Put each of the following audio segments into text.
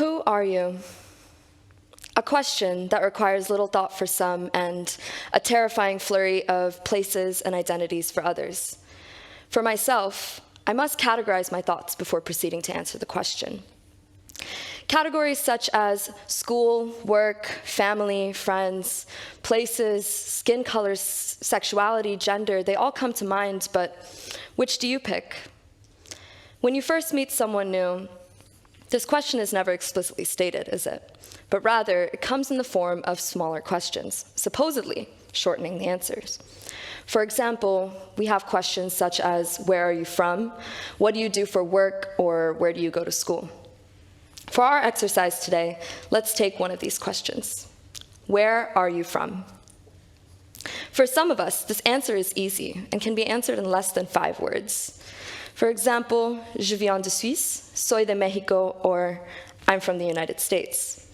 Who are you? A question that requires little thought for some and a terrifying flurry of places and identities for others. For myself, I must categorize my thoughts before proceeding to answer the question. Categories such as school, work, family, friends, places, skin color, sexuality, gender, they all come to mind, but which do you pick? When you first meet someone new, this question is never explicitly stated, is it? But rather, it comes in the form of smaller questions, supposedly shortening the answers. For example, we have questions such as, where are you from? What do you do for work? Or where do you go to school? For our exercise today, let's take one of these questions. Where are you from? For some of us, this answer is easy and can be answered in less than 5 words. For example, je viens de Suisse, soy de Mexico, or I'm from the United States.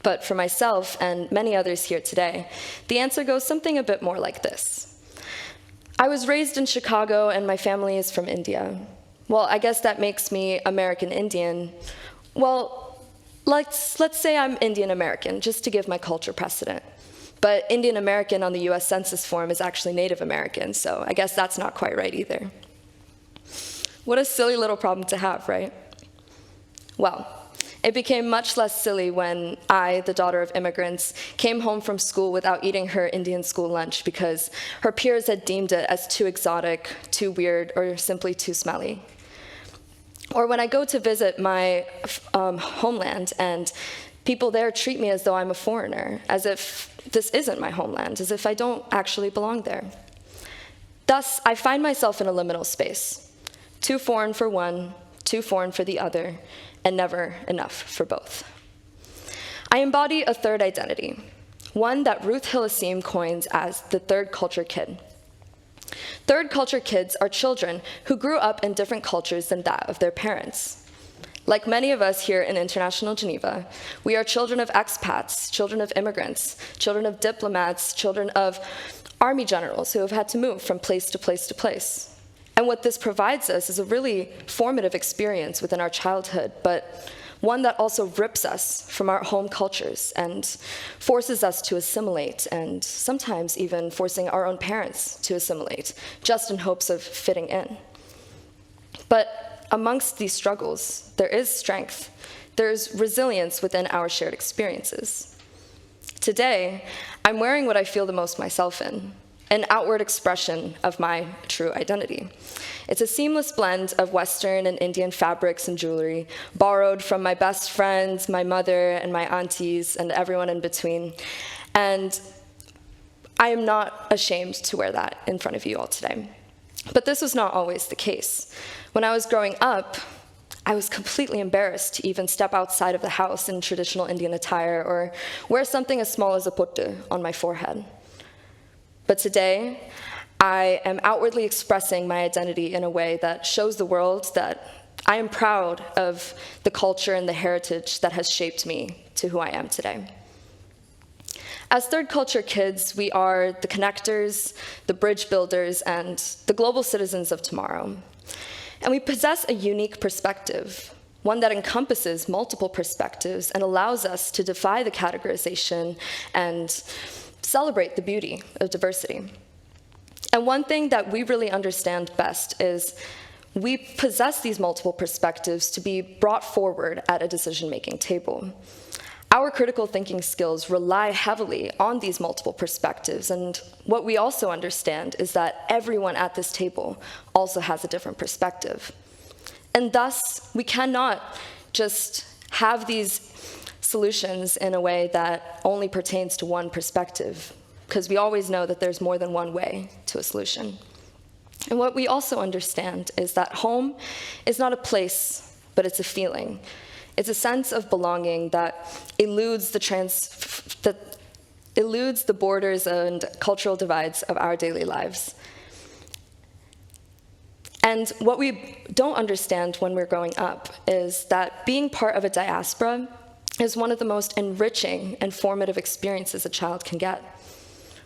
But for myself and many others here today, the answer goes something a bit more like this. I was raised in Chicago and my family is from India. Well, I guess that makes me American Indian. Well, let's say I'm Indian American, just to give my culture precedent. But Indian American on the US Census form is actually Native American, so I guess that's not quite right either. What a silly little problem to have, right? Well, it became much less silly when I, the daughter of immigrants, came home from school without eating her Indian school lunch because her peers had deemed it as too exotic, too weird, or simply too smelly. Or when I go to visit my homeland and people there treat me as though I'm a foreigner, as if this isn't my homeland, as if I don't actually belong there. Thus, I find myself in a liminal space, too foreign for one, too foreign for the other, and never enough for both. I embody a third identity, one that Ruth Hillesum coins as the third culture kid. Third culture kids are children who grew up in different cultures than that of their parents. Like many of us here in International Geneva, we are children of expats, children of immigrants, children of diplomats, children of army generals who have had to move from place to place to place. And what this provides us is a really formative experience within our childhood, but one that also rips us from our home cultures and forces us to assimilate, and sometimes even forcing our own parents to assimilate, just in hopes of fitting in. But amongst these struggles, there is strength. There's resilience within our shared experiences. Today, I'm wearing what I feel the most myself in, an outward expression of my true identity. It's a seamless blend of Western and Indian fabrics and jewelry, borrowed from my best friends, my mother, and my aunties, and everyone in between. And I am not ashamed to wear that in front of you all today. But this was not always the case. When I was growing up, I was completely embarrassed to even step outside of the house in traditional Indian attire or wear something as small as a pottu on my forehead. But today, I am outwardly expressing my identity in a way that shows the world that I am proud of the culture and the heritage that has shaped me to who I am today. As third culture kids, we are the connectors, the bridge builders, and the global citizens of tomorrow. And we possess a unique perspective, one that encompasses multiple perspectives and allows us to defy the categorization and celebrate the beauty of diversity. And one thing that we really understand best is we possess these multiple perspectives to be brought forward at a decision-making table. Our critical thinking skills rely heavily on these multiple perspectives, and what we also understand is that everyone at this table also has a different perspective. And thus, we cannot just have these solutions in a way that only pertains to one perspective, because we always know that there's more than one way to a solution. And what we also understand is that home is not a place, but it's a feeling. It's a sense of belonging that eludes the borders and cultural divides of our daily lives. And what we don't understand when we're growing up is that being part of a diaspora is one of the most enriching and formative experiences a child can get.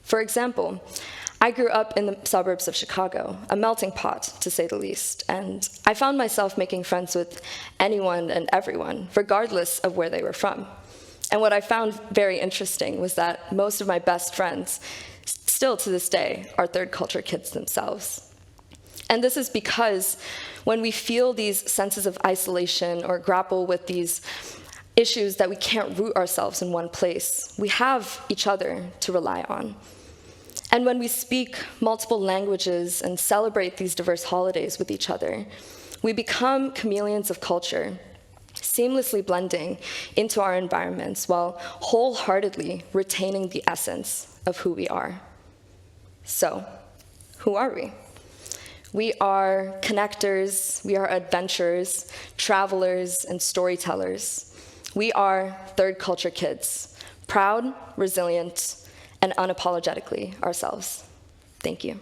For example, I grew up in the suburbs of Chicago, a melting pot, to say the least, and I found myself making friends with anyone and everyone, regardless of where they were from. And what I found very interesting was that most of my best friends, still to this day, are third culture kids themselves. And this is because when we feel these senses of isolation or grapple with these issues that we can't root ourselves in one place, we have each other to rely on. And when we speak multiple languages and celebrate these diverse holidays with each other, we become chameleons of culture, seamlessly blending into our environments while wholeheartedly retaining the essence of who we are. So, who are we? We are connectors, we are adventurers, travelers, and storytellers. We are third culture kids, proud, resilient, and unapologetically ourselves. Thank you.